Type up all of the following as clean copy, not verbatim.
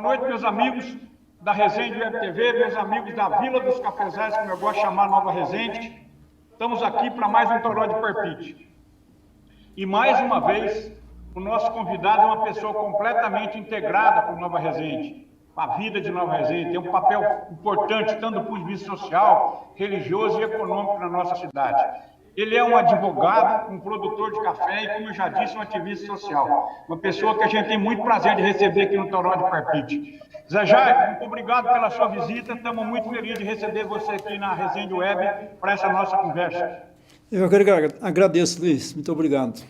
noite, meus amigos da Resende Web TV, meus amigos da Vila dos Cafezais, como eu gosto de chamar Nova Resende. Estamos aqui para mais um Toró de Perpite. E mais uma vez, o nosso convidado é uma pessoa completamente integrada com Nova Resende, com a vida de Nova Resende. Tem um papel importante, tanto do ponto de vista social, religioso e econômico na nossa cidade. Ele é um advogado, um produtor de café e, como eu já disse, um ativista social. Uma pessoa que a gente tem muito prazer de receber aqui no Toró de Perpite. Zé Jair, muito obrigado pela sua visita. Estamos muito felizes de receber você aqui na Resende Web para essa nossa conversa. Eu agradeço, Luiz. Muito obrigado.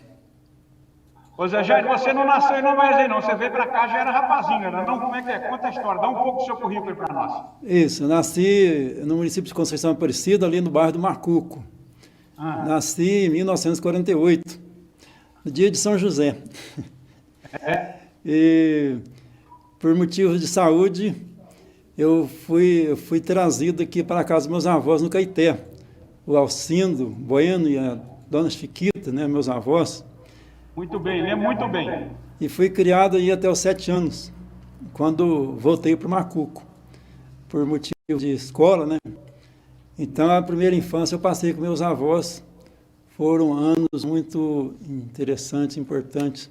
Ô Zé Jair, você não nasceu em Nova Resende, não. Você veio para cá, já era rapazinho, né? Não, como é que é? Conta a história. Dá um pouco do seu currículo para nós. Isso, eu nasci no município de Conceição Aparecida, ali no bairro do Macuco. Nasci em 1948, no dia de São José. E, por motivos de saúde, eu fui trazido aqui para a casa dos meus avós no Caeté. O Alcindo Bueno e a dona Chiquita, né, meus avós. Muito bem, lembro muito bem. E fui criado aí até os 7 anos, quando voltei para o Macuco, por motivo de escola, né? Então, a primeira infância eu passei com meus avós. Foram anos muito interessantes, importantes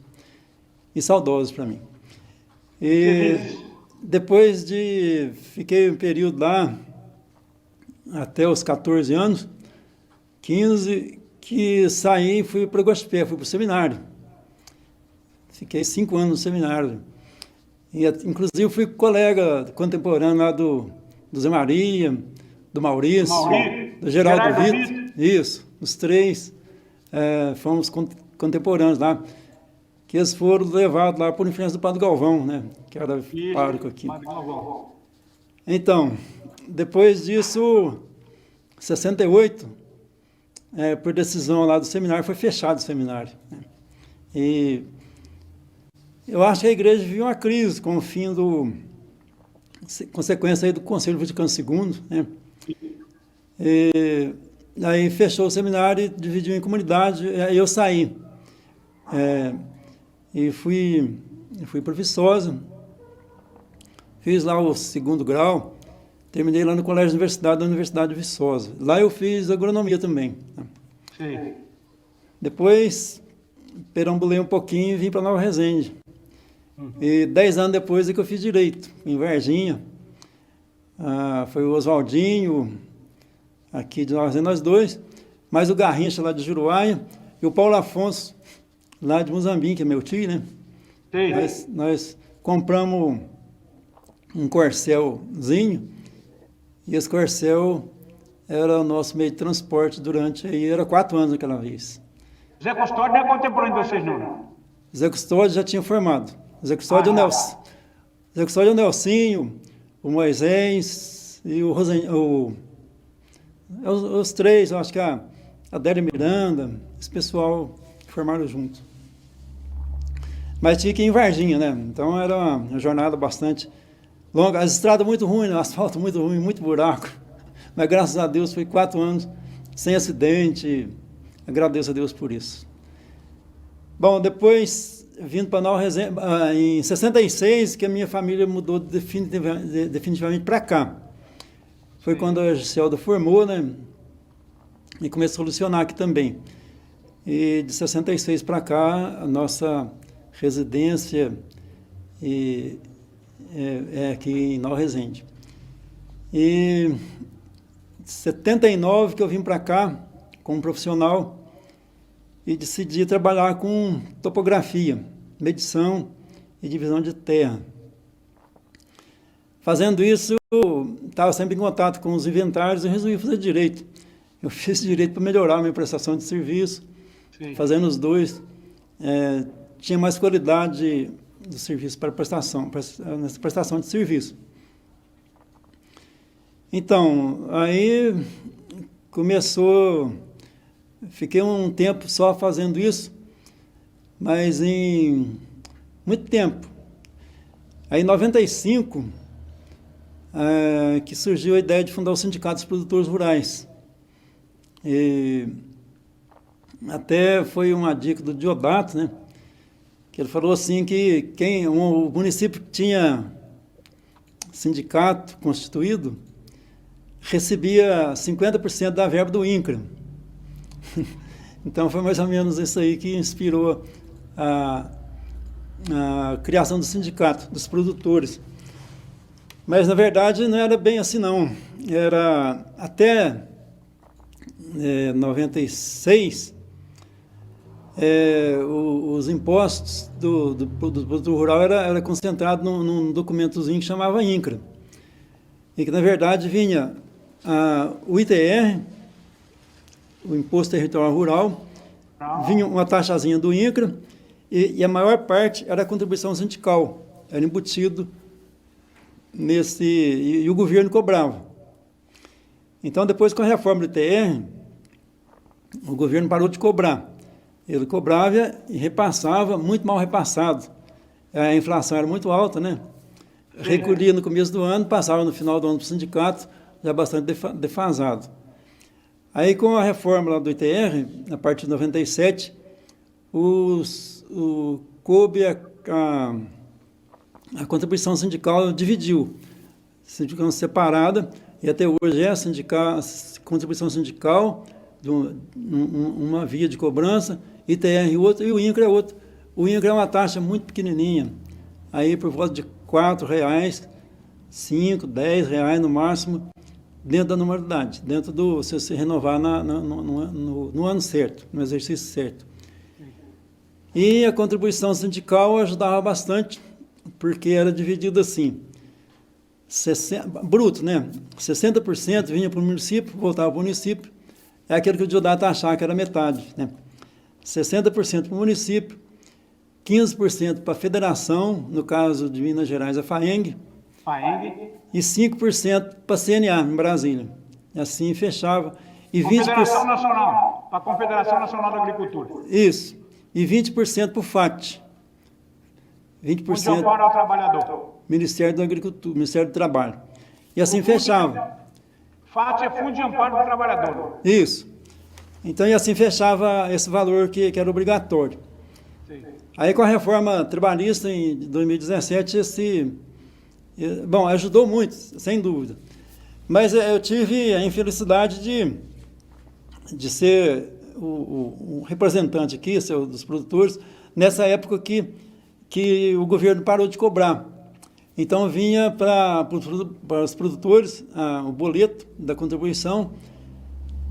e saudosos para mim. E depois fiquei um período lá, até os 14 anos, 15, que saí e fui para o Gospé, fui para o seminário. Fiquei 5 anos no seminário. E, inclusive, fui colega contemporâneo lá do Zé Maria, do Maurício, do Geraldo Vitor. Isso, os três fomos contemporâneos lá, que eles foram levados lá por influência do Padre Galvão, né, que era pároco aqui. Então, depois disso, 68, por decisão lá do seminário, foi fechado o seminário, né? E eu acho que a igreja vivia uma crise com o fim consequência aí do Conselho Vaticano II, né? E aí fechou o seminário, dividiu em comunidade, aí eu saí. E fui para Viçosa, fiz lá o 2º grau, terminei lá no Colégio Universidade da Universidade de Viçosa. Lá eu fiz agronomia também. Sim. Depois, perambulei um pouquinho e vim para Nova Resende. E 10 anos depois é que eu fiz Direito, em Varginha. Foi o Oswaldinho, aqui de Nova Resende, nós dois, mais o Garrincha lá de Juruáia, e o Paulo Afonso, lá de Muzambinho, que é meu tio, né? Nós compramos um corcelzinho, e esse corcel era o nosso meio de transporte era 4 anos naquela vez. Zé Custódio não é contemporâneo de vocês, não? Zé Custódio já tinha formado. Zé Custódio é o Nelsinho, o Moisés e o Rosen, os três, eu acho que a Adélia Miranda, esse pessoal formaram junto. Mas tinha que ir em Varginha, né? Então era uma jornada bastante longa. As estradas muito ruins, o asfalto muito ruim, muito buraco. Mas graças a Deus foi 4 anos sem acidente. Agradeço a Deus por isso. Bom, depois, vindo para Nova Resende, em 66, que a minha família mudou definitivamente para cá. Foi quando a Giselda formou, né? E começou a solucionar aqui também. E de 66 para cá, a nossa residência é aqui em Nova Resende. E em 79 que eu vim para cá como profissional e decidi trabalhar com topografia, medição e divisão de terra. Fazendo isso, estava sempre em contato com os inventários e resolvi fazer direito. Eu fiz direito para melhorar a minha prestação de serviço. Sim. Fazendo os dois, tinha mais qualidade do serviço nessa prestação de serviço. Então, aí fiquei um tempo só fazendo isso, mas em muito tempo. Aí em 95, que surgiu a ideia de fundar o Sindicato dos Produtores Rurais. E até foi uma dica do Diodato, né? Que ele falou assim que o município tinha sindicato constituído, recebia 50% da verba do INCRA. Então foi mais ou menos isso aí que inspirou a criação do sindicato, dos produtores. Mas, na verdade, não era bem assim, não. Era até 96, os impostos do produtor rural era concentrado num documentozinho que chamava INCRA. E que, na verdade, vinha o ITR, o Imposto Territorial Rural, vinha uma taxazinha do INCRA, e a maior parte era a contribuição sindical, era embutido nesse, e o governo cobrava. Então, depois, com a reforma do ITR, o governo parou de cobrar. Ele cobrava e repassava, muito mal repassado. A inflação era muito alta, né? Recolhia no começo do ano, passava no final do ano para o sindicato, já bastante defasado. Aí, com a reforma lá do ITR, a partir de 97, coube a contribuição sindical dividiu. Sindicação separada, e até hoje é a contribuição sindical, uma via de cobrança, ITR outra, e o INCRA é outra. O INCRA é uma taxa muito pequenininha, aí por volta de R$4, 5, R$10 no máximo, dentro da normalidade, dentro do, se você renovar no ano certo, no exercício certo. E a contribuição sindical ajudava bastante, porque era dividido assim, bruto, né? 60% vinha para o município, voltava para o município, é aquilo que o Diodato achava que era metade, né? 60% para o município, 15% para a federação, no caso de Minas Gerais, a FAENG, e 5% para a CNA, em Brasília. E assim fechava. E Confederação Nacional, para a Confederação Nacional da Agricultura. Isso. E 20% para o FAT. 20%. Fundo de amparo ao trabalhador. Ministério da Agricultura, Ministério do Trabalho. E assim fechava. FAT é Fundo de Amparo ao Trabalhador. Isso. Então, e assim fechava esse valor que era obrigatório. Sim. Aí, com a reforma trabalhista em 2017, bom, ajudou muito, sem dúvida. Mas eu tive a infelicidade de ser o representante aqui, dos produtores, nessa época que o governo parou de cobrar. Então, vinha para os produtores o boleto da contribuição,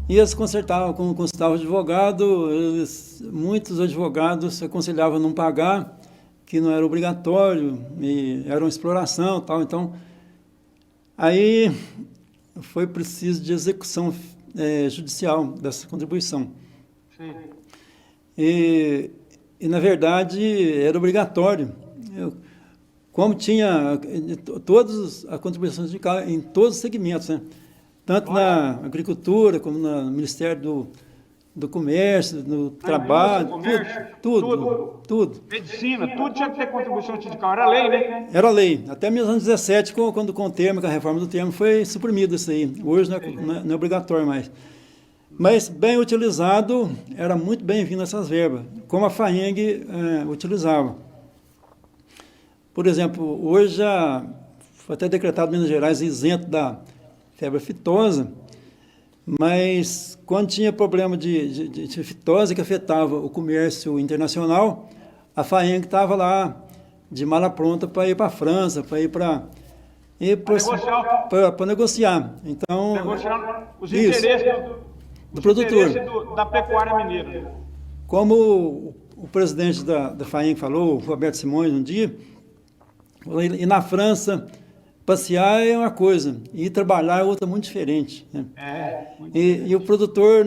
e eles consultavam advogado, muitos advogados aconselhavam não pagar, que não era obrigatório, e era uma exploração, tal. Então, aí foi preciso de execução judicial dessa contribuição. Sim. E, na verdade, era obrigatório. Como tinha a contribuição sindical em todos os segmentos, né? Tanto na agricultura, como no Ministério do Comércio, no trabalho, tudo. Medicina, tudo tinha que ter contribuição sindical. Era lei, né? Era lei. Até 1917, quando com o termo, com a reforma do termo, foi suprimido isso aí. Hoje não é obrigatório mais. Mas, bem utilizado, era muito bem-vindo essas verbas, como a FAENG utilizava. Por exemplo, hoje já foi até decretado em Minas Gerais isento da febre aftosa, mas quando tinha problema de fitose que afetava o comércio internacional, a FAENG estava lá de mala pronta para ir para a França, para ir para negociar. Então, negociar os interesses do produtor, da pecuária mineira. Como o presidente da FAENG falou, o Roberto Simões, um dia, e na França passear é uma coisa, e trabalhar é outra muito diferente. Né? E o produtor,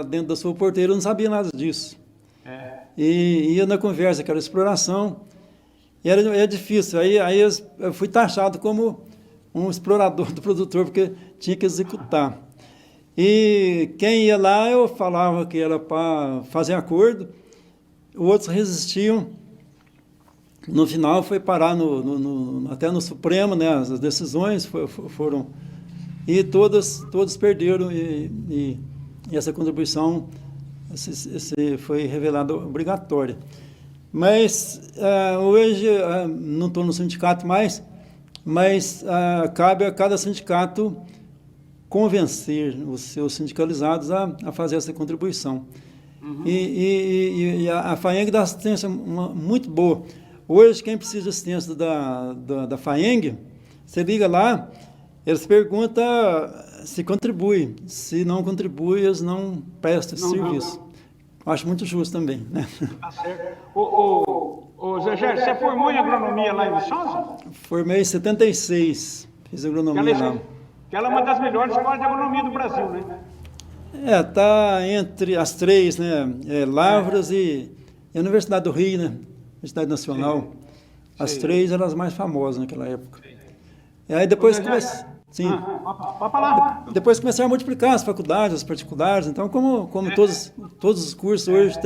dentro da sua porteira, não sabia nada disso. E ia na conversa, aquela exploração, e era difícil. Aí eu fui taxado como um explorador do produtor, porque tinha que executar. E quem ia lá, eu falava que era para fazer acordo, outros resistiam. No final foi parar até no Supremo, né? As decisões foram... E todos perderam, e essa contribuição foi revelada obrigatória. Mas hoje, não estou no sindicato mais, mas cabe a cada sindicato convencer os seus sindicalizados a fazer essa contribuição. Uhum. E a FAENG dá assistência muito boa. Hoje, quem precisa de assistência da FAENG, você liga lá, eles perguntam se contribui. Se não contribui, eles não prestam esse serviço. Não. Acho muito justo também, né? Tá certo. Ô Zé Jair, você formou em agronomia lá em Viçosa? Formei em 76, fiz agronomia lá. Que ela é uma das melhores escolas de agronomia do Brasil, né? Tá entre as três, né? Lavras e a Universidade do Rio, né? Universidade Nacional. Sim. As três eram as mais famosas naquela época. Sim. E aí depois pode falar. Depois começaram a multiplicar as faculdades, as particulares. Então, como todos os cursos hoje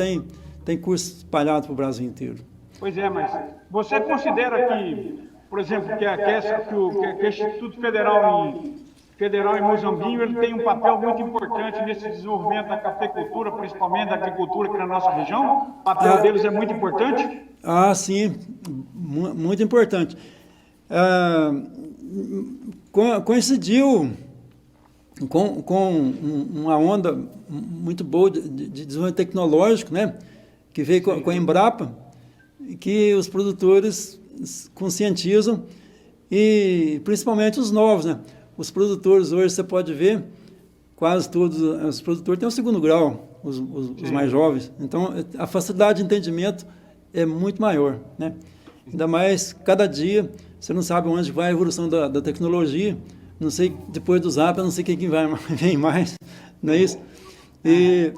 tem cursos espalhados para o Brasil inteiro. Pois é, mas você considera que, por exemplo, que o Instituto Federal em Muzambinho, ele tem um papel muito importante nesse desenvolvimento da cafeicultura, principalmente da agricultura aqui na nossa região? O papel deles é muito importante? Sim, muito importante. Coincidiu com uma onda muito boa de desenvolvimento tecnológico, né, que veio com a Embrapa, que os produtores conscientizam, e principalmente os novos, né? Os produtores hoje, você pode ver, quase todos os produtores têm o segundo grau, os mais jovens. Então, a facilidade de entendimento é muito maior, né? Ainda mais, cada dia, você não sabe onde vai a evolução da tecnologia, não sei, depois do Zap, eu não sei quem vem mais, não é isso? E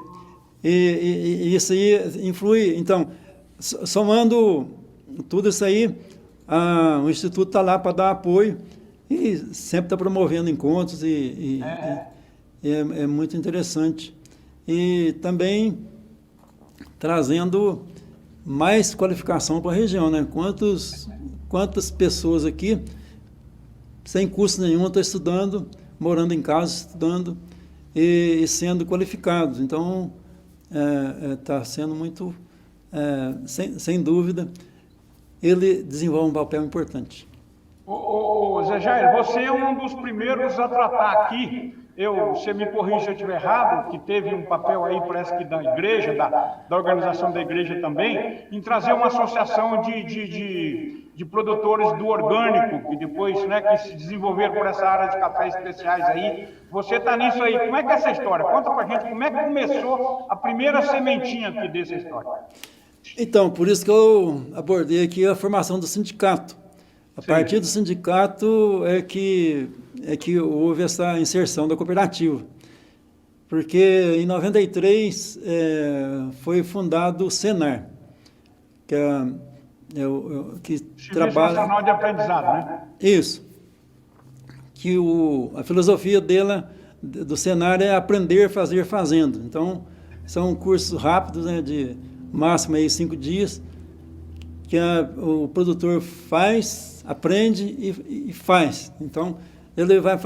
isso aí influi. Então, somando tudo isso aí, o Instituto está lá para dar apoio e sempre está promovendo encontros e é muito interessante. E também trazendo mais qualificação para a região, né? Quantas pessoas aqui, sem curso nenhum, estão estudando, morando em casa, estudando e sendo qualificados. Então, está sendo muito, sem dúvida, ele desenvolve um papel importante. Zé Jair, você é um dos primeiros a tratar aqui, você me corrija se eu estiver errado, que teve um papel aí, parece que da igreja, da organização da igreja também, em trazer uma associação de produtores do orgânico, que depois, né, que se desenvolveram por essa área de cafés especiais aí. Você está nisso aí, como é que é essa história? Conta pra gente como é que começou a primeira sementinha aqui dessa história. Então, por isso que eu abordei aqui a formação do sindicato. A partir do sindicato é que houve essa inserção da cooperativa. Porque em 93 foi fundado o Senar, que trabalha... Nacional de Aprendizado, né? Isso. Que a filosofia do Senar é aprender, fazer, fazendo. Então, são cursos rápidos, né, de máximo aí 5 dias, que o produtor aprende e faz. Então, ele vai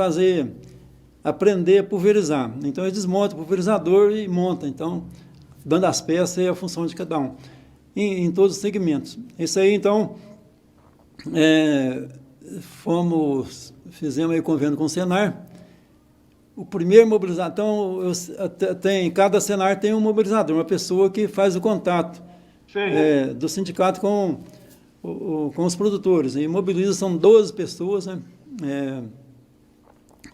aprender a pulverizar. Então, ele desmonta o pulverizador e monta. Então, dando as peças é a função de cada um, em todos os segmentos. Isso aí, então, fizemos aí convênio com o Senar. O primeiro mobilizador, então, cada Senar tem um mobilizador, uma pessoa que faz o contato do sindicato com os produtores. E mobiliza, são 12 pessoas, né?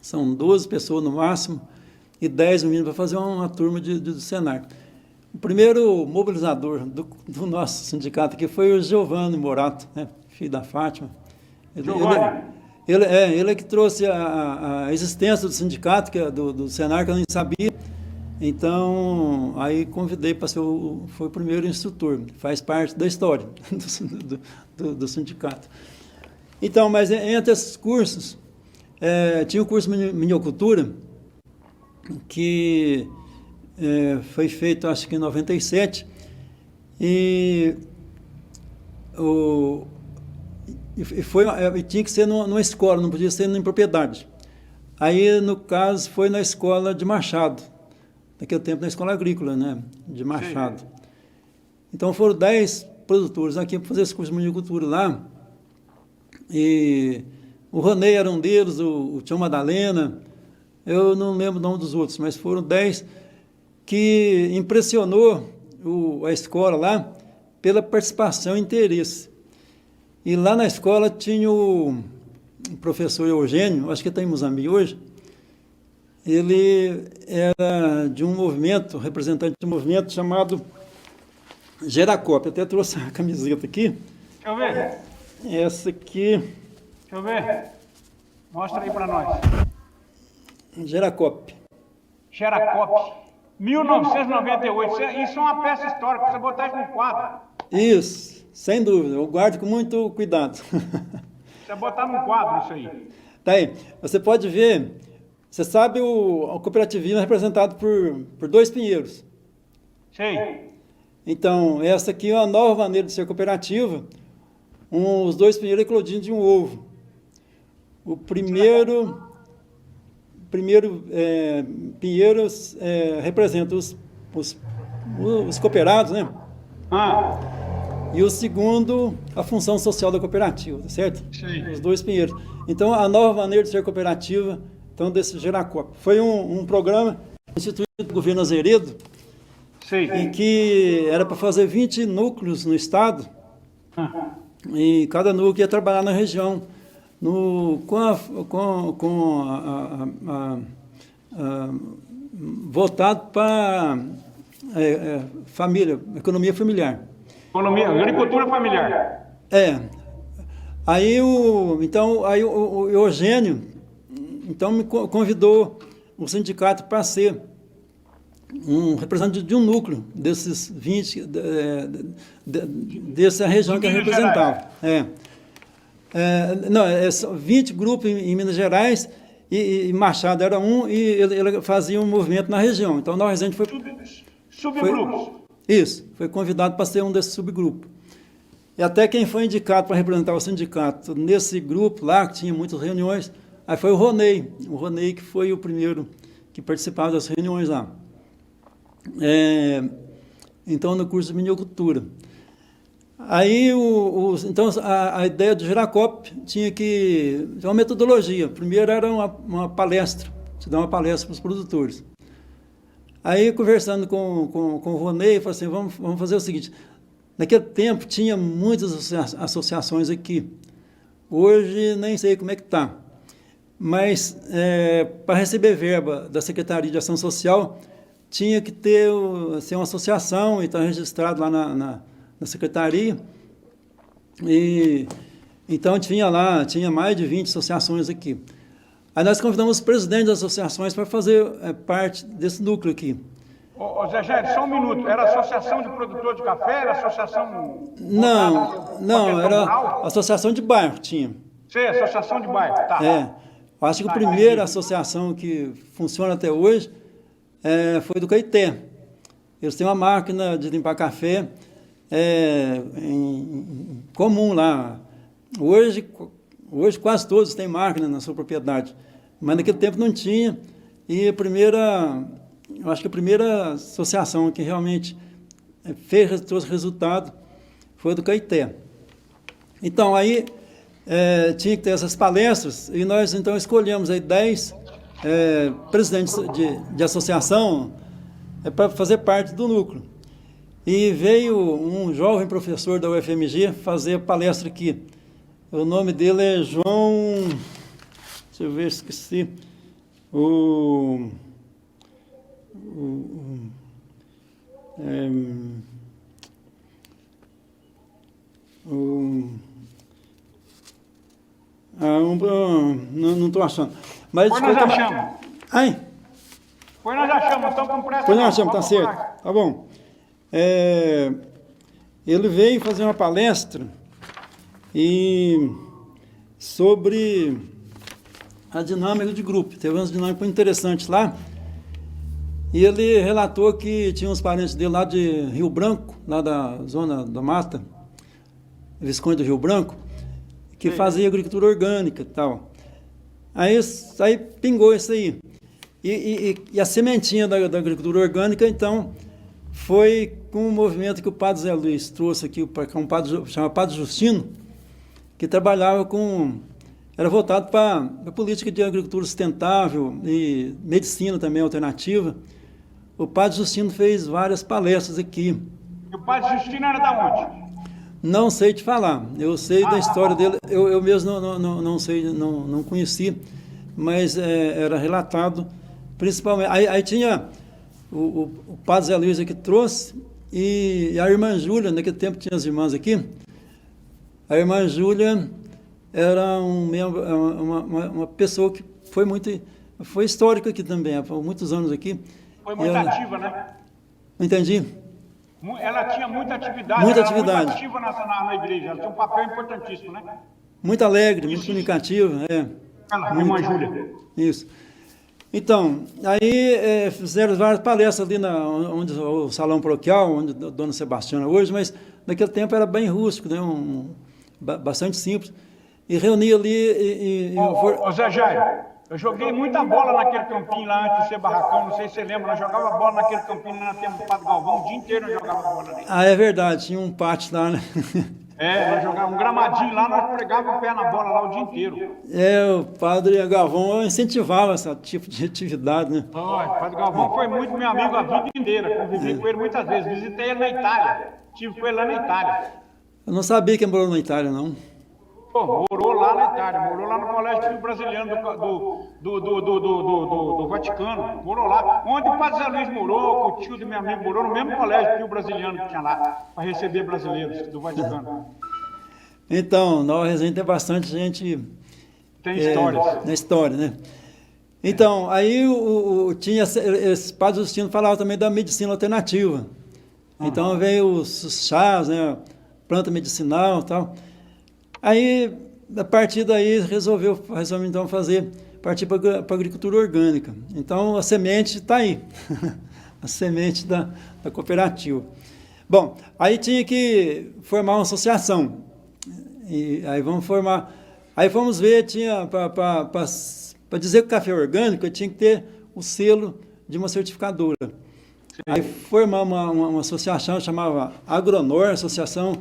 São 12 pessoas no máximo, e 10 meninos para fazer uma turma do Senar. O primeiro mobilizador do nosso sindicato aqui foi o Giovanni Morato, né? Filho da Fátima. Ele é que trouxe a existência do sindicato, que é do Senar, que eu nem sabia. Então, aí convidei para ser foi o primeiro instrutor, faz parte da história do sindicato. Então, mas entre esses cursos, tinha o curso de minicultura, que foi feito, acho que em 97, e tinha que ser numa escola, não podia ser em propriedade. Aí, no caso, foi na escola de Machado, naquele tempo na escola agrícola, né, de Machado. Sim. Então, foram 10 produtores aqui para fazer esse curso de minicultura lá, e O Ronei era um deles, o Tião Madalena, eu não lembro o nome dos outros, mas foram 10 que impressionou a escola lá pela participação e interesse. E lá na escola tinha o professor Eugênio, acho que está em Moçambique hoje. Ele era de um movimento, representante de um movimento chamado Geracop. Eu até trouxe a camiseta aqui. Deixa eu ver. Essa aqui. Deixa eu ver. Mostra aí para nós. Geracop. Xeracop. 1998. Isso é uma peça histórica. Você botar isso no quadro. Isso, sem dúvida. Eu guardo com muito cuidado. Você botar num quadro isso aí. Tá aí. Você pode ver. Você sabe o cooperativismo é representado por 2 pinheiros. Sei. Então, essa aqui é uma nova maneira de ser cooperativa. Os 2 pinheiros eclodindo de um ovo. O primeiro pinheiro representa os cooperados, né? Ah, E o segundo, a função social da cooperativa, tá certo? Sim. Os 2 pinheiros. Então, a nova maneira de ser cooperativa, então, desse Geracop. Foi um programa instituído pelo governo Azeredo, sei. em que era para fazer 20 núcleos no estado, e cada núcleo ia trabalhar na região, voltado para família, economia familiar. Economia, agricultura familiar. Aí o Eugênio então me convidou o sindicato para ser um representante de um núcleo desses 20, dessa região que eu representava. Não, são 20 grupos em Minas Gerais e Machado era um, e ele fazia um movimento na região. Então, Nova Resende foi... Subgrupos. Isso, foi convidado para ser um desses subgrupos. E até quem foi indicado para representar o sindicato nesse grupo lá, que tinha muitas reuniões, aí foi o Ronei que foi o primeiro que participava das reuniões lá. Então, no curso de minicultura. Aí, então, a ideia do Geracop tinha que ter uma metodologia. Primeiro era uma palestra, te dar uma palestra para os produtores. Aí, conversando com o Ronei, eu falei assim, vamos fazer o seguinte, naquele tempo tinha muitas associações aqui, hoje nem sei como é que está, mas para receber verba da Secretaria de Ação Social, tinha que ser uma associação e estar registrado lá na secretaria, e então tinha mais de 20 associações aqui. Aí nós convidamos os presidentes das associações para fazer parte desse núcleo aqui. Ô Zé Gério, só um minuto, era associação de produtor de café, era associação... Não, era associação de bairro, tinha. Sim, associação de bairro, tá. Eu acho que a primeira associação que funciona até hoje foi do Caeté. Eles têm uma máquina de limpar café comum lá. Hoje quase todos têm máquina na sua propriedade, mas naquele tempo não tinha, e eu acho que a primeira associação que realmente trouxe resultado foi a do Caeté. Então, aí tinha que ter essas palestras, e nós então escolhemos aí 10 presidentes de associação para fazer parte do núcleo. E veio um jovem professor da UFMG fazer a palestra aqui. O nome dele é João... Deixa eu ver, esqueci. Não estou achando. Mas, Pois nós achamos. Ai? Pois nós achamos, então com pressa. Pois nós achamos, tá certo. Tá bom. Ele veio fazer uma palestra sobre a dinâmica de grupo. Teve umas dinâmicas muito interessantes lá. E ele relatou que tinha uns parentes dele lá de Rio Branco, lá da zona da Mata, Visconde do Rio Branco, que fazia agricultura orgânica e tal. Aí pingou isso aí. E a sementinha da agricultura orgânica, então, foi com o movimento que o padre Zé Luiz trouxe aqui, um padre chamado Padre Justino, que trabalhava com era voltado para a política de agricultura sustentável e medicina também alternativa. O padre Justino fez várias palestras aqui. E o padre Justino era da onde? Não sei te falar, eu sei da história dele, eu mesmo não sei, não conheci, mas era relatado, principalmente. Aí tinha o padre Zé Luiz que trouxe, e a irmã Júlia, naquele tempo tinha as irmãs aqui, a irmã Júlia era uma pessoa que foi histórica aqui também, há muitos anos aqui. Foi muito ativa, né? Não entendi. Ela tinha muita atividade, muita ela atividade. Era muito ativa na igreja, ela tinha um papel importantíssimo, né? Muito alegre, muito comunicativa, Irmã Júlia. Isso. Então, aí fizeram várias palestras ali onde o salão paroquial, onde a dona Sebastiana hoje, mas naquele tempo era bem rústico, né? Bastante simples. E reunia ali Ô Zé Jair, eu joguei muita bola naquele campinho lá antes de ser barracão, não sei se você lembra, nós jogava bola naquele campinho lá na tempo do Padre Galvão, o dia inteiro nós jogava bola ali. Ah, é verdade, tinha um pátio lá, né? Nós jogávamos um gramadinho lá, nós pregávamos o pé na bola lá o dia inteiro. O Padre Galvão incentivava esse tipo de atividade, né? O Padre Galvão foi muito meu amigo a vida inteira, convivi com ele muitas vezes, visitei ele na Itália, estive com ele lá na Itália. Eu não sabia que ele morou na Itália, não. Morou lá na Itália, morou lá no Colégio Brasiliano do Vaticano, morou lá. Onde o Padre Zé Luiz morou, o tio do meu amigo morou, no mesmo colégio que o brasiliano que tinha lá, para receber brasileiros do Vaticano. Então, Nova Resende tem bastante gente... Tem histórias. Na história, né? Então, aí tinha esse Padre Justino falava também da medicina alternativa. Então veio os chás, né? Planta medicinal e tal. Aí, a partir daí, resolveu então partir para a agricultura orgânica. Então, a semente está aí, a semente da cooperativa. Bom, aí tinha que formar uma associação. E aí aí fomos ver, tinha para dizer que o café é orgânico, tinha que ter o selo de uma certificadora. Sim. Aí formamos uma associação, chamava Agronor, Associação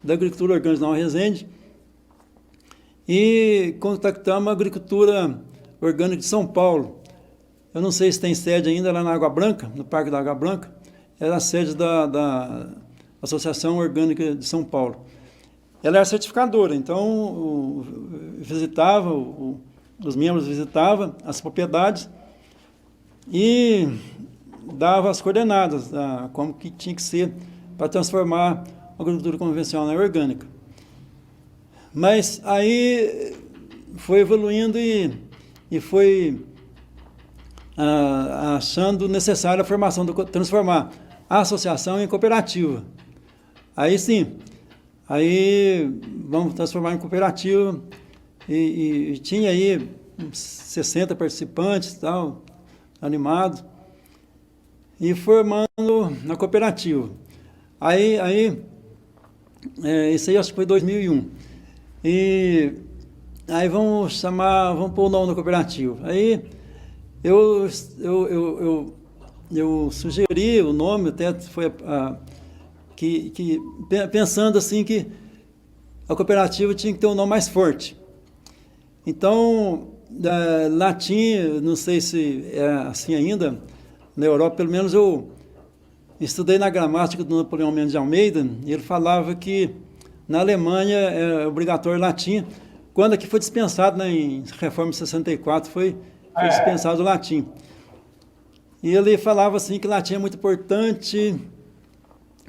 da Agricultura Orgânica de Nova Resende, e contactamos a Agricultura Orgânica de São Paulo. Eu não sei se tem sede ainda lá na Água Branca, no Parque da Água Branca, era a sede da Associação Orgânica de São Paulo. Ela era certificadora, então os membros visitavam as propriedades e dava as coordenadas, como que tinha que ser para transformar a agricultura convencional em orgânica. Mas aí foi evoluindo e foi achando necessária a formação, transformar a associação em cooperativa. Aí sim, aí vamos transformar em cooperativa e tinha aí uns 60 participantes, tal, animados, e formando na cooperativa. Isso aí acho que foi 2001. E aí vamos pôr o nome da cooperativa. Aí eu sugeri o nome, até foi pensando assim que a cooperativa tinha que ter um nome mais forte. Então, latim, não sei se é assim ainda, na Europa, pelo menos eu estudei na gramática do Napoleão Mendes de Almeida, e ele falava que na Alemanha é obrigatório latim. Quando aqui foi dispensado, né, em Reforma de 64, foi dispensado o latim. E ele falava assim que latim é muito importante,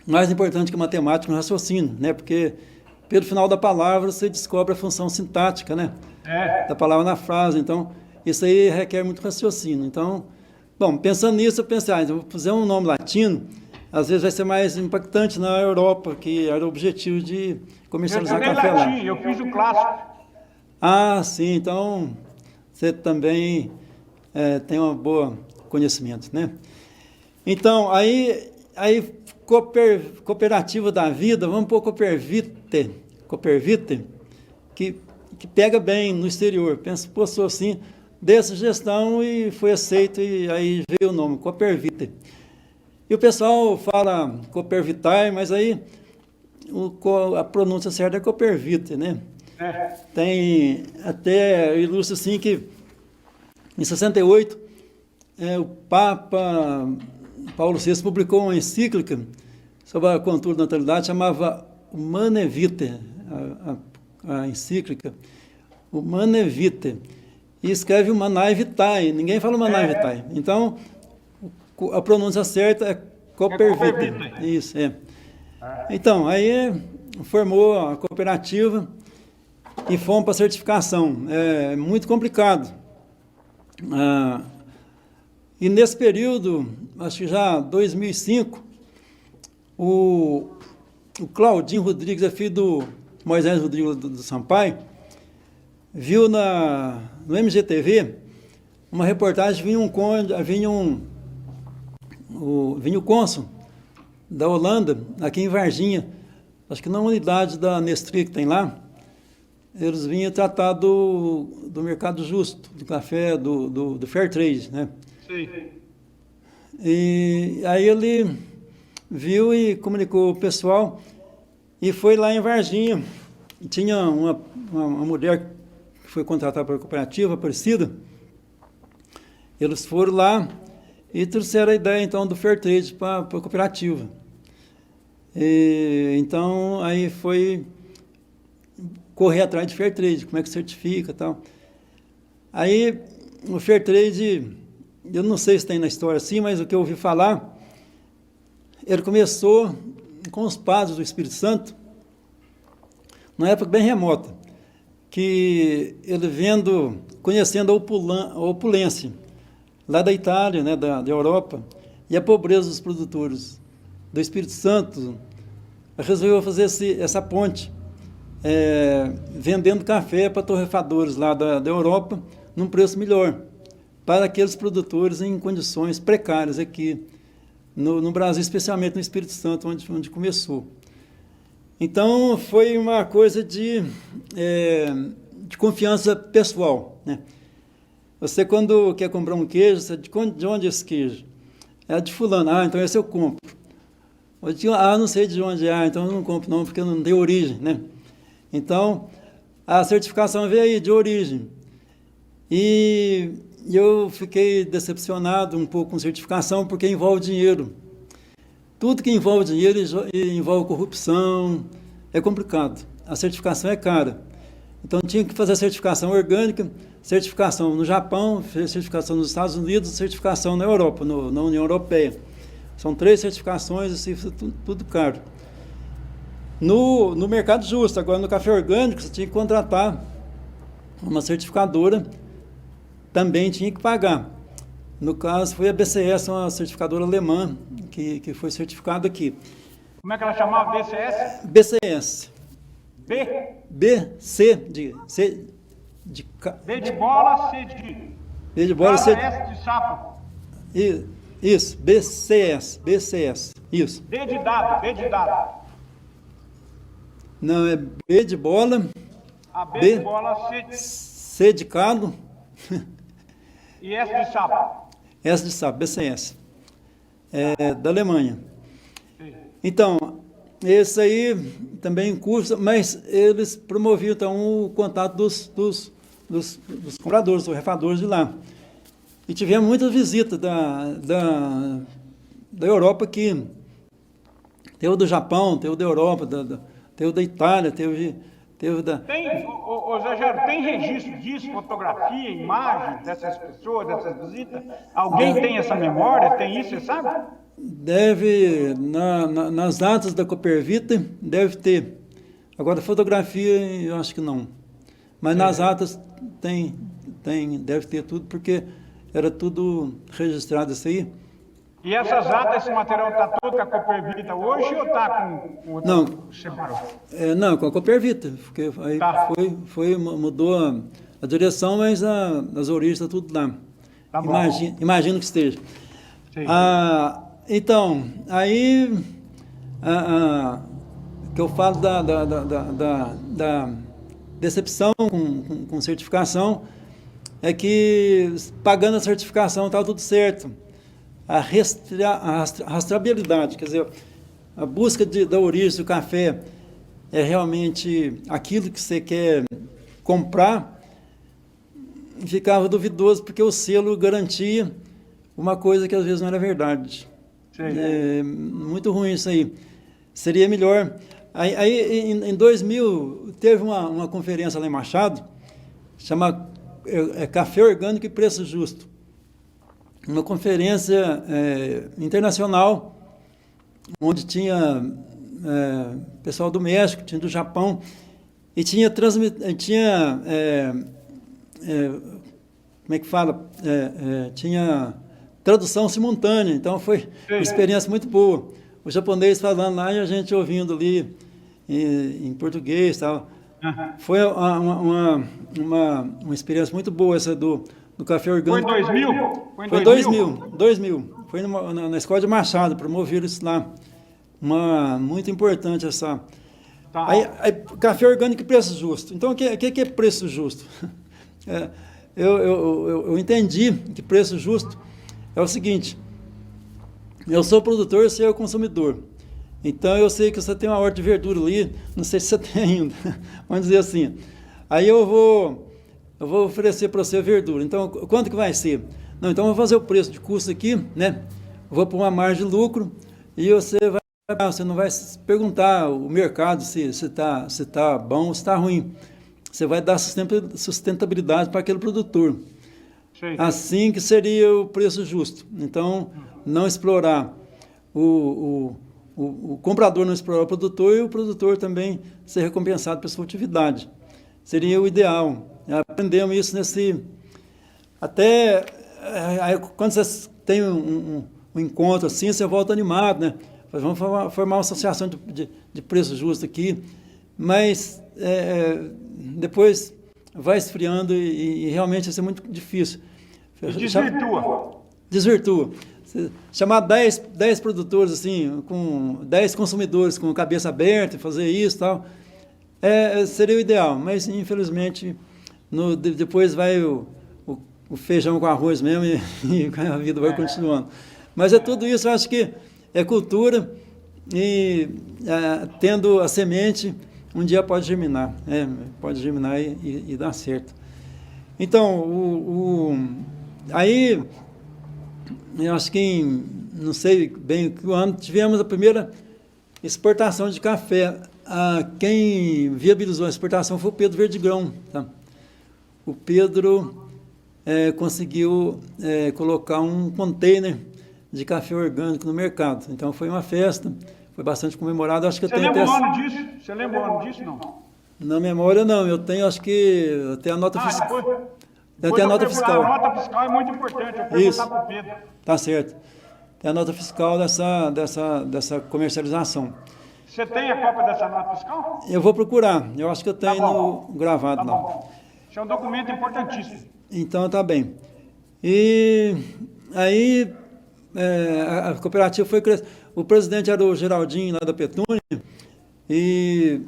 mais importante que matemática no raciocínio, né, porque pelo final da palavra você descobre a função sintática, né, da palavra na frase. Então, isso aí requer muito raciocínio. Então, bom, pensando nisso, eu pensei, então, vou fazer um nome latino, às vezes vai ser mais impactante na Europa, que era o objetivo de comercializar café lá. Eu fiz o clássico. Ah, sim, então você também tem um bom conhecimento, né? Então, aí cooperativa da vida, vamos pôr Coopervite, que pega bem no exterior. Pensa, pô, sou assim, dessa gestão e foi aceito, e aí veio o nome, Coopervite. E o pessoal fala Coopervitae, mas aí a pronúncia certa é Coopervite, né? É. Tem até, ilustra assim que em 68, o Papa Paulo VI publicou uma encíclica sobre a cultura da natalidade, chamava Humanae Vitae, a encíclica, Humanae Vitae, e escreve Humanae Vitae, ninguém fala Humanae Vitae. Então, a pronúncia certa é Cooper Vitae. Isso, é. Então, aí formou a cooperativa e fomos para a certificação. É muito complicado. E nesse período, acho que já 2005, o Claudinho Rodrigues, é filho do Moisés Rodrigues do Sampaio, viu no MGTV uma reportagem, vinha o cônsul da Holanda, aqui em Varginha, acho que na unidade da Nestlé que tem lá, eles vinham tratar do mercado justo, do café, do fair trade, né? Sim. E aí ele viu e comunicou o pessoal e foi lá em Varginha. E tinha uma mulher que foi contratada pela cooperativa, Aparecida. Eles foram lá e trouxeram a ideia, então, do fair trade para a cooperativa. Então, aí foi correr atrás de fair trade, como é que certifica e tal. Aí, o fair trade, eu não sei se tem na história assim, mas o que eu ouvi falar, ele começou com os padres do Espírito Santo, numa época bem remota, que ele conhecendo a opulência, lá da Itália, né, da Europa, e a pobreza dos produtores do Espírito Santo, resolveu fazer essa ponte, vendendo café para torrefadores lá da Europa, num preço melhor, para aqueles produtores em condições precárias aqui no Brasil, especialmente no Espírito Santo, onde começou. Então, foi uma coisa de confiança pessoal, né? Você, quando quer comprar um queijo, você, de onde é esse queijo? É de fulano. Então esse eu compro. Não sei de onde é, então eu não compro não, porque não tem origem, né? Então, a certificação veio aí, de origem. E eu fiquei decepcionado um pouco com certificação, porque envolve dinheiro. Tudo que envolve dinheiro envolve corrupção, é complicado. A certificação é cara. Então, tinha que fazer a certificação orgânica, certificação no Japão, certificação nos Estados Unidos, certificação na Europa, na União Europeia. São 3 certificações, assim, tudo caro. No mercado justo, agora no café orgânico, você tinha que contratar uma certificadora, também tinha que pagar. No caso, foi a BCS, uma certificadora alemã, que foi certificada aqui. Como é que ela chamava? BCS? BCS. B? C de B de bola, C de... B de bola, C de... S de sapo. Isso, BCS, isso. D de dado. Não, é B de bola. A B de bola, C de calo. E S de sapo. S de sapo, BCS. É da Alemanha. Então, esse aí também cursa, mas eles promoviam então o contato dos compradores, dos refadores de lá. E tivemos muitas visitas da Europa aqui. Teve do Japão, teve da Europa, teve da Itália, teve da... Zé Jairo, tem registro disso, fotografia, imagem dessas pessoas, dessas visitas? Alguém tem essa memória? Tem isso, você sabe? Deve, nas datas da Coopervita, deve ter. Agora, fotografia, eu acho que não. Mas nas atas deve ter tudo, porque era tudo registrado isso aí. E essas atas, esse material está todo com a Coopervita hoje ou está com outro? Não. Separou? Não, com a Coopervita, porque aí mudou a direção, mas as origens estão tudo lá. Tá bom. Imagino que esteja. Sim. Então, aí que eu falo da decepção com certificação, é que pagando a certificação estava tudo certo. A rastreabilidade, quer dizer, a busca da origem do café é realmente aquilo que você quer comprar, ficava duvidoso, porque o selo garantia uma coisa que às vezes não era verdade. É muito ruim isso aí. Seria melhor. Aí em 2000, teve uma conferência lá em Machado, chama Café Orgânico e Preço Justo. Uma conferência internacional, onde tinha pessoal do México, tinha do Japão, e tinha como é que fala? Tinha tradução simultânea, então foi uma experiência muito boa. O japonês falando lá e a gente ouvindo ali em português e tal. Foi uma experiência muito boa essa do café orgânico. Foi em 2000? Foi em 2000. Foi na Escola de Machado, promoveram isso lá. Muito importante essa... Tá. Aí, café orgânico e preço justo. Então, o que é preço justo? Eu entendi que preço justo é o seguinte: eu sou produtor, você é o consumidor. Então, eu sei que você tem uma horta de verdura ali, não sei se você tem ainda, vamos dizer assim. Aí eu vou oferecer para você a verdura. Então, quanto que vai ser? Não, então eu vou fazer o preço de custo aqui, né? Vou pôr uma margem de lucro e você não vai perguntar o mercado se tá bom ou se está ruim. Você vai dar sustentabilidade para aquele produtor. Sim. Assim que seria o preço justo. Então, não explorar o comprador, não explorar o produtor, e o produtor também ser recompensado pela sua atividade. Seria o ideal. Aprendemos isso aí, quando você tem um encontro assim, você volta animado, né? Vamos formar uma associação de preço justo aqui, mas depois vai esfriando e realmente vai ser muito difícil. Desvirtua. Chamar 10 produtores, assim, com 10 consumidores com cabeça aberta, fazer isso e tal, seria o ideal, mas infelizmente depois vai o feijão com arroz mesmo e a vida vai continuando. Mas tudo isso, eu acho que é cultura e tendo a semente, um dia pode germinar, e dar certo. Então, aí, eu acho que não sei bem que ano, tivemos a primeira exportação de café. Quem viabilizou a exportação foi o Pedro Verdigrão. Tá? O Pedro conseguiu colocar um container de café orgânico no mercado. Então, foi uma festa, foi bastante comemorado. Acho que Você lembra o ano disso? Você lembra o ano disso, não? Na memória, não. Eu tenho, acho que, até a nota fiscal. Tem a nota fiscal. A nota fiscal é muito importante. Eu perguntar para o Pedro. Tá certo. Tem a nota fiscal dessa comercialização. Você tem a cópia dessa nota fiscal? Eu vou procurar. Eu acho que eu tenho gravado lá. Bom. Isso é um documento importantíssimo. Então, tá bem. E aí, a cooperativa foi crescendo. O presidente era o Geraldinho, lá da Petúnia, e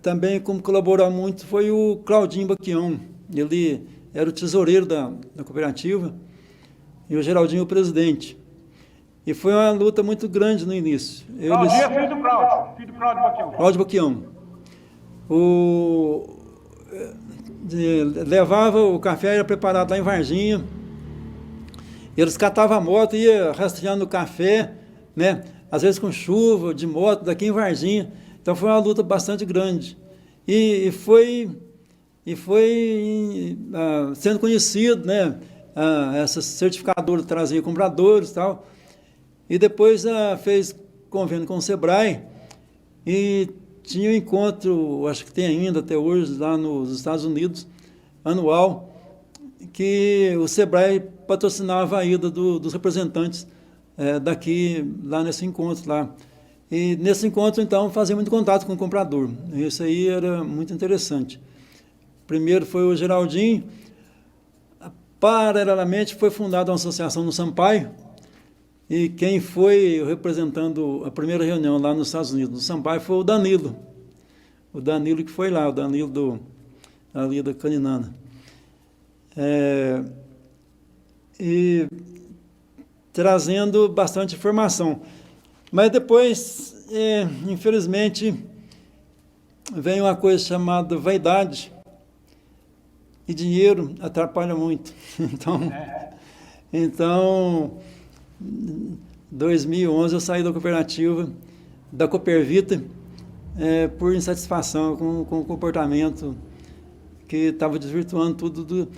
também, como colaborou muito, foi o Claudinho Baquião. Ele era o tesoureiro da cooperativa e o Geraldinho o presidente. E foi uma luta muito grande no início. Claudinho é filho do Cláudio Baquião. Cláudio Baquião. Levava o café, era preparado lá em Varginha. Eles catavam a moto, ia rastreando o café, né? Às vezes com chuva, de moto, daqui em Varginha. Então foi uma luta bastante grande. E foi sendo conhecido, né? Essa certificadora trazia compradores e tal. E depois fez convênio com o Sebrae e tinha um encontro, acho que tem ainda até hoje, lá nos Estados Unidos, anual, que o Sebrae patrocinava a ida dos representantes daqui, lá nesse encontro lá. E nesse encontro, então, fazia muito contato com o comprador. Isso aí era muito interessante. Primeiro foi o Geraldinho. Paralelamente, foi fundada uma associação no Sampaio, e quem foi representando a primeira reunião lá nos Estados Unidos, no Sampaio, foi o Danilo. O Danilo que foi lá, o Danilo ali da Caninana. E trazendo bastante informação. Mas depois, infelizmente, vem uma coisa chamada vaidade, e dinheiro atrapalha muito. Então, em 2011 eu saí da cooperativa, da Coopervita, por insatisfação com o comportamento que estava desvirtuando tudo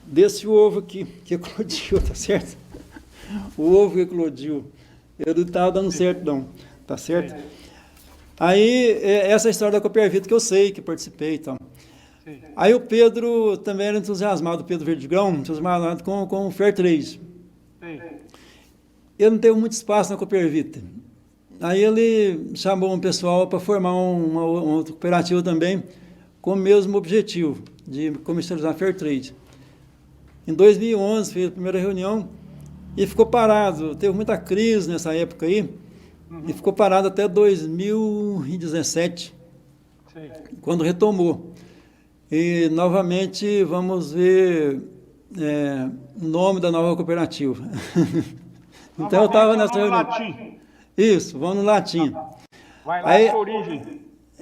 desse ovo aqui, que eclodiu, tá certo? O ovo que eclodiu, ele não estava dando certo não, tá certo? Aí, essa história da Coopervita que eu sei, que participei e tal. Aí o Pedro também era entusiasmado, o Pedro Verdigão, entusiasmado com o Fair Trade. Ele não teve muito espaço na Coopervita. Aí ele chamou um pessoal para formar uma outra cooperativa também, com o mesmo objetivo, de comercializar Fair Trade. Em 2011, fez a primeira reunião e ficou parado. Teve muita crise nessa época aí, e ficou parado até 2017, quando retomou. E, novamente, vamos ver o nome da nova cooperativa. Então, eu estava nessa reunião. Latim. Isso, vamos no latim. Vai lá Aí, para a origem.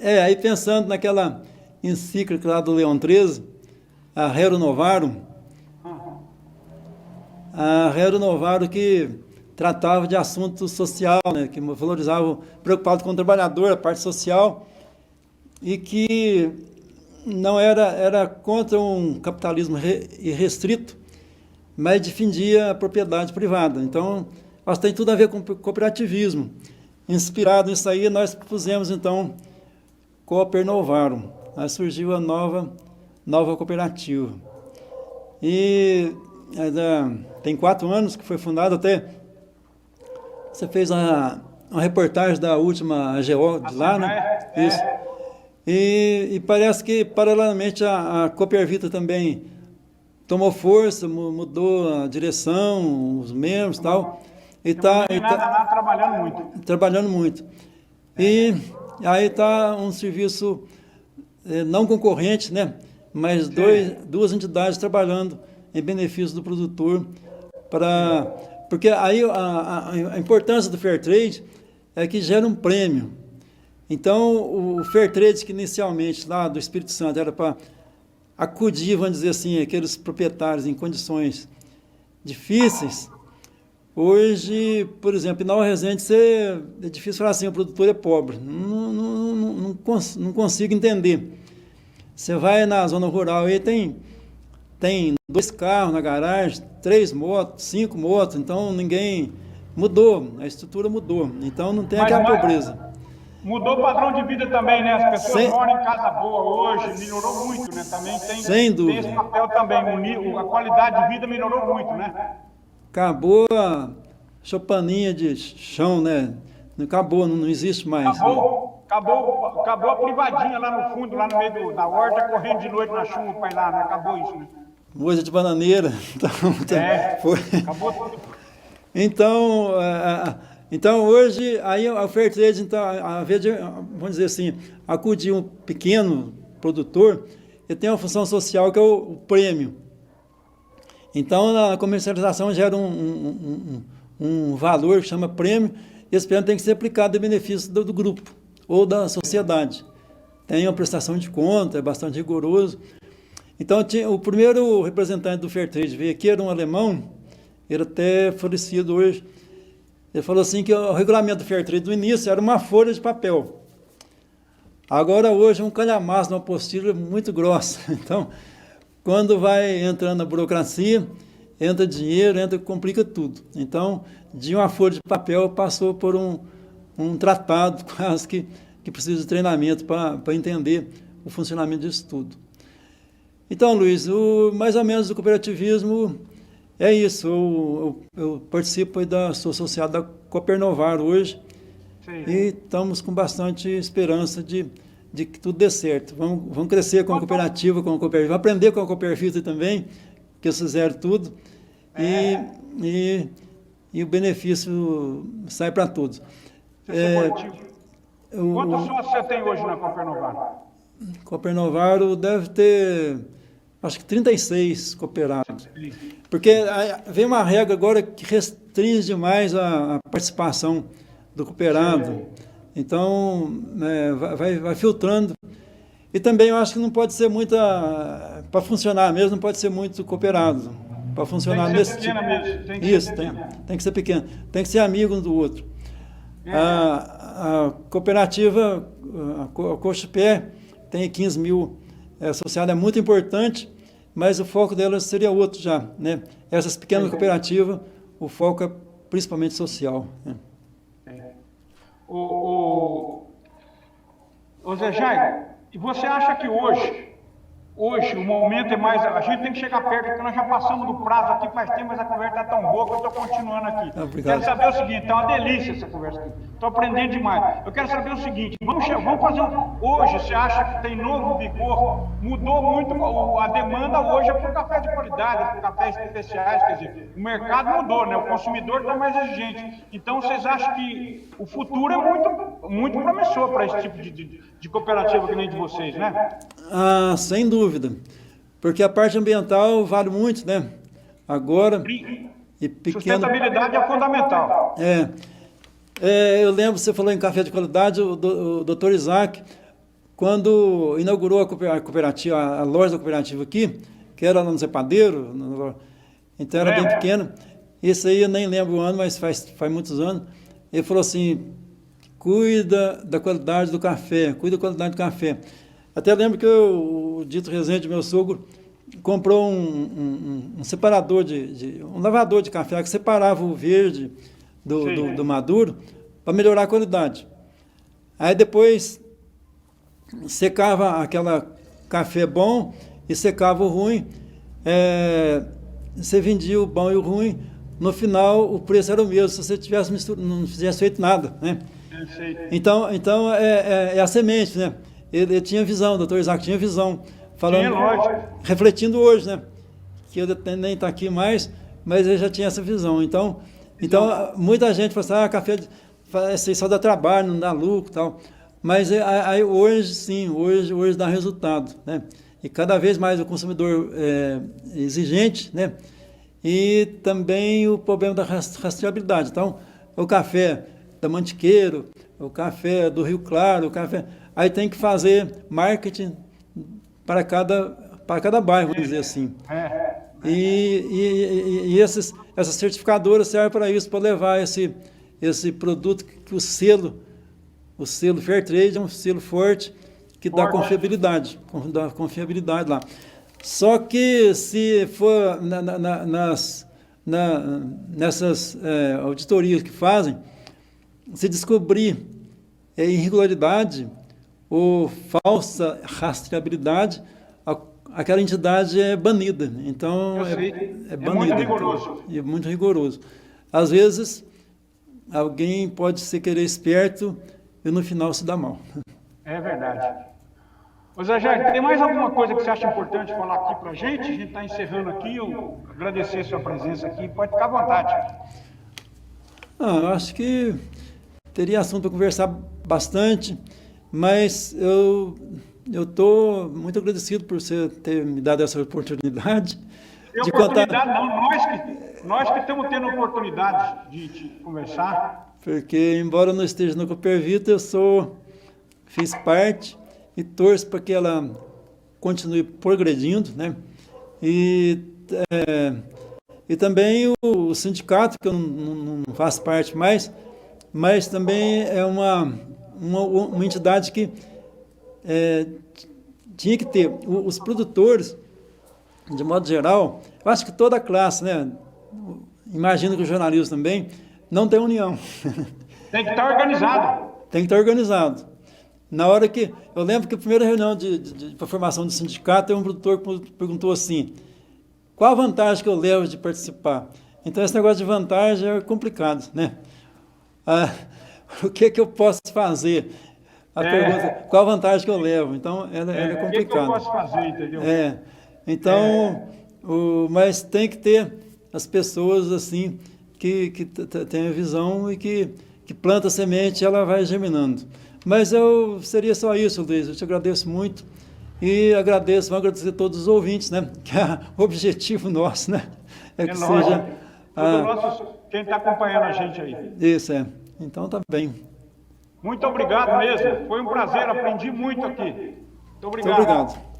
aí pensando naquela encíclica lá do Leão XIII, a Rerum Novarum, que tratava de assunto social, né, que valorizava, preocupado com o trabalhador, a parte social, e que não era contra um capitalismo irrestrito, mas defendia a propriedade privada. Então, nós tem tudo a ver com cooperativismo. Inspirado nisso aí, nós pusemos, então, Cooper Novarum. Aí surgiu a nova cooperativa. E tem 4 anos que foi fundada, até você fez uma reportagem da última AGO de lá, né? Isso. E parece que, paralelamente, a Coopervita também tomou força, mudou a direção, os membros e tal. E está trabalhando muito. Trabalhando muito. E aí está um serviço não concorrente, né? Mas duas entidades trabalhando em benefício do produtor. Porque aí a importância do Fair Trade é que gera um prêmio. Então, o Fair Trade, que inicialmente lá do Espírito Santo era para acudir, vamos dizer assim, aqueles proprietários em condições difíceis, hoje, por exemplo, em Nova Resende, é difícil falar assim, o produtor é pobre. Não consigo entender. Você vai na zona rural e tem 2 carros na garagem, 3 motos, 5 motos, então ninguém mudou, a estrutura mudou, então não tem aquela pobreza. Mudou o padrão de vida também, né? As pessoas moram em casa boa hoje, melhorou muito, né? Também Sem dúvida. Tem esse papel também, a qualidade de vida melhorou muito, né? Acabou a chopaninha de chão, né? Acabou, não existe mais. Acabou a privadinha lá no fundo, lá no meio da horta, correndo de noite na chuva para ir lá, né? Acabou isso, né? Moça de bananeira. Acabou tudo. Então, hoje, aí a Fair Trade, então, a vez de, vamos dizer assim, acudir um pequeno produtor, ele tem uma função social que é o prêmio. Então, a comercialização gera um valor que chama prêmio, e esse prêmio tem que ser aplicado em benefício do grupo ou da sociedade. Tem uma prestação de conta, é bastante rigoroso. Então, o primeiro representante do Fair Trade veio aqui, era um alemão, ele até falecido hoje. Ele falou assim que o regulamento do Fair Trade do início era uma folha de papel. Agora, hoje, é um calhamaço, uma apostila muito grossa. Então, quando vai entrando na burocracia, entra dinheiro, complica tudo. Então, de uma folha de papel, passou por um tratado quase que precisa de treinamento para entender o funcionamento disso tudo. Então, Luiz, mais ou menos o cooperativismo é isso. Eu participo sou associado da Cooper Novarum hoje. Sim. E estamos com bastante esperança de que tudo dê certo. Vamos crescer com a cooperativa, com a Coopervita, aprender com a Coopervita também, que eles fizeram tudo, e o benefício sai para todos. Quantos sócios você tem hoje na Cooper Novarum? Cooper Novarum deve ter, acho que 36 cooperados. Porque vem uma regra agora que restringe demais a participação do cooperado. Então, vai filtrando. E também eu acho que não pode ser para funcionar mesmo, não pode ser muito cooperado. Para funcionar nesse tipo. Isso, tem que ser pequeno. Tem que ser amigo um do outro. A cooperativa, a Cochupé, tem 15 mil associados, é muito importante, mas o foco dela seria outro já, né? Essas pequenas cooperativas, o foco é principalmente social. Né? Ô Zé Jairo, e você acha que hoje o momento é mais... A gente tem que chegar perto, porque nós já passamos do prazo aqui faz tempo, mas a conversa está tão boa que eu estou continuando aqui. Obrigado. Quero saber o seguinte, está uma delícia essa conversa aqui. Estou aprendendo demais. Eu quero saber o seguinte, vamos fazer hoje, você acha que tem novo vigor? Mudou muito, a demanda hoje é por café de qualidade, é por cafés especiais, quer dizer, o mercado mudou, né? O consumidor está mais exigente. Então, vocês acham que o futuro é muito promissor para esse tipo de cooperativa que nem de vocês, né? Ah, sem dúvida, porque a parte ambiental vale muito, né? Agora, e pequeno... Sustentabilidade é fundamental. Eu lembro, você falou em café de qualidade, o doutor Isaac, quando inaugurou a cooperativa, a loja da cooperativa aqui, que era lá no Zé Padeiro, então era bem pequena, isso aí eu nem lembro o ano, mas faz muitos anos, ele falou assim, cuida da qualidade do café, cuida da qualidade do café. Até lembro que o Dito Rezende, meu sogro, comprou um separador, um lavador de café que separava o verde do maduro para melhorar a qualidade. Aí depois secava aquela café bom e secava o ruim, você vendia o bom e o ruim, no final o preço era o mesmo, se você não fizesse feito nada, né? Então é a semente, né? Ele tinha visão, o doutor Isaac tinha visão, falando, refletindo hoje, né? Que eu nem está aqui mais, mas ele já tinha essa visão. Então muita gente fala assim, café só dá trabalho, não dá lucro e tal. Mas aí hoje, sim, hoje dá resultado, né? E cada vez mais o consumidor é exigente, né? E também o problema da rastreabilidade. Então, o café da Mantiqueiro, o café do Rio Claro, o café... Aí tem que fazer marketing para cada bairro, vamos dizer assim. E essas certificadoras servem para isso, para levar esse produto que o selo Fairtrade é um selo forte que dá confiabilidade lá. Só que se for nessas auditorias que fazem, se descobrir irregularidade ou falsa rastreabilidade, aquela entidade é banida. Então, é banida. Muito rigoroso. É muito rigoroso. Às vezes, alguém pode se querer esperto e no final se dá mal. É verdade. Ô Zé Jair, tem mais alguma coisa que você acha importante falar aqui para a gente? A gente está encerrando aqui, eu agradecer a sua presença aqui, pode ficar à vontade. Eu acho que teria assunto para conversar bastante, mas eu estou muito agradecido por você ter me dado essa oportunidade de contar. Não, nós que estamos tendo oportunidade de conversar. Porque, embora eu não esteja no Coopervita, fiz parte e torço para que ela continue progredindo, né? E também o sindicato, que eu não faço parte mais, mas também é uma entidade que tinha que ter. Os produtores, de modo geral, eu acho que toda a classe, né? Imagino que o jornalismo também, não tem união. Tem que estar organizado. Tem que estar organizado. Na hora que... Eu lembro que a primeira reunião para formação do sindicato, um produtor perguntou assim, qual a vantagem que eu levo de participar? Então, esse negócio de vantagem é complicado, né? O que eu posso fazer? A pergunta, qual a vantagem que eu levo? Então, ela é complicada. O que eu posso fazer, entendeu? Então, mas tem que ter as pessoas assim que têm a visão e que planta a semente, ela vai germinando. Mas seria só isso, Luiz. Eu te agradeço muito e vamos agradecer a todos os ouvintes, né? Que é o objetivo nosso, né? Que seja... quem está acompanhando a gente aí. Isso, Então tá bem. Muito obrigado mesmo. Foi um prazer, aprendi muito aqui. Muito obrigado. Muito obrigado.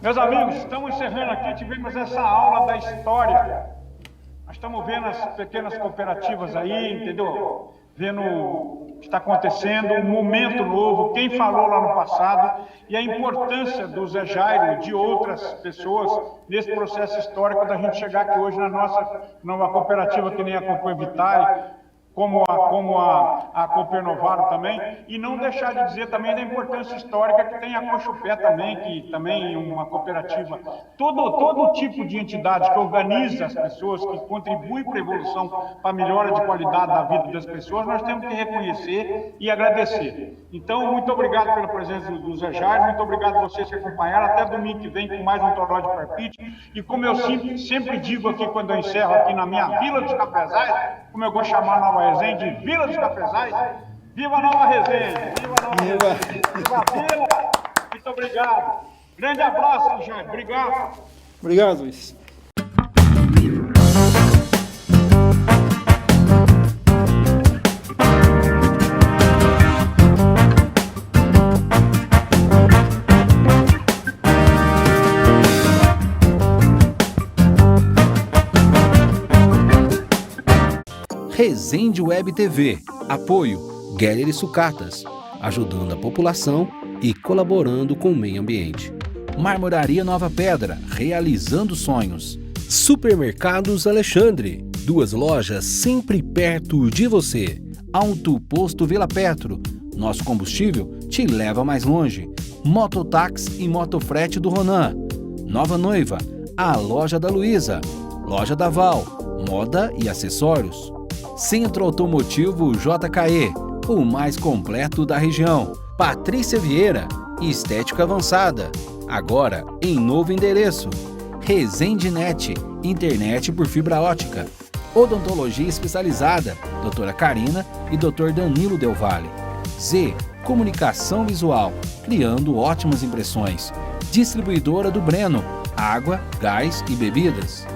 Meus amigos, estamos encerrando aqui, tivemos essa aula da história. Nós estamos vendo as pequenas cooperativas aí, entendeu? Vendo o que está acontecendo, um momento novo, quem falou lá no passado, e a importância do Zé Jairo e de outras pessoas nesse processo histórico da gente chegar aqui hoje na nossa nova cooperativa, que nem a Coopevitae, como a Coopernovaro também, e não deixar de dizer também da importância histórica que tem a Cochupé também, que também é uma cooperativa. Todo tipo de entidade que organiza as pessoas, que contribui para a evolução, para a melhora de qualidade da vida das pessoas, nós temos que reconhecer e agradecer. Então, muito obrigado pela presença do Zé Jairo, muito obrigado a vocês que acompanharam, até domingo que vem com mais um Toró de Parpite, e como eu sempre digo aqui quando eu encerro aqui na minha Vila dos Cafezais, como eu gosto de chamar a Nova Resende, Vila dos Cafezais, viva a Nova Resende, viva a Nova Resende, viva a Vila, muito obrigado. Grande abraço, Jairo, obrigado. Obrigado, Luiz. Resende Web TV. Apoio Guerreiro Sucatas, ajudando a população e colaborando com o meio ambiente. Marmoraria Nova Pedra, realizando sonhos. Supermercados Alexandre, 2 lojas sempre perto de você. Auto Posto Vila Petro, nosso combustível te leva mais longe. Mototáxi e Motofrete do Ronan. Nova Noiva, a Loja da Luísa. Loja da Val, moda e acessórios. Centro Automotivo JKE, o mais completo da região. Patrícia Vieira, estética avançada. Agora em novo endereço. Resende Net, internet por fibra ótica. Odontologia especializada, doutora Karina e Dr. Danilo Del Valle. Z, comunicação visual, criando ótimas impressões. Distribuidora do Breno, água, gás e bebidas.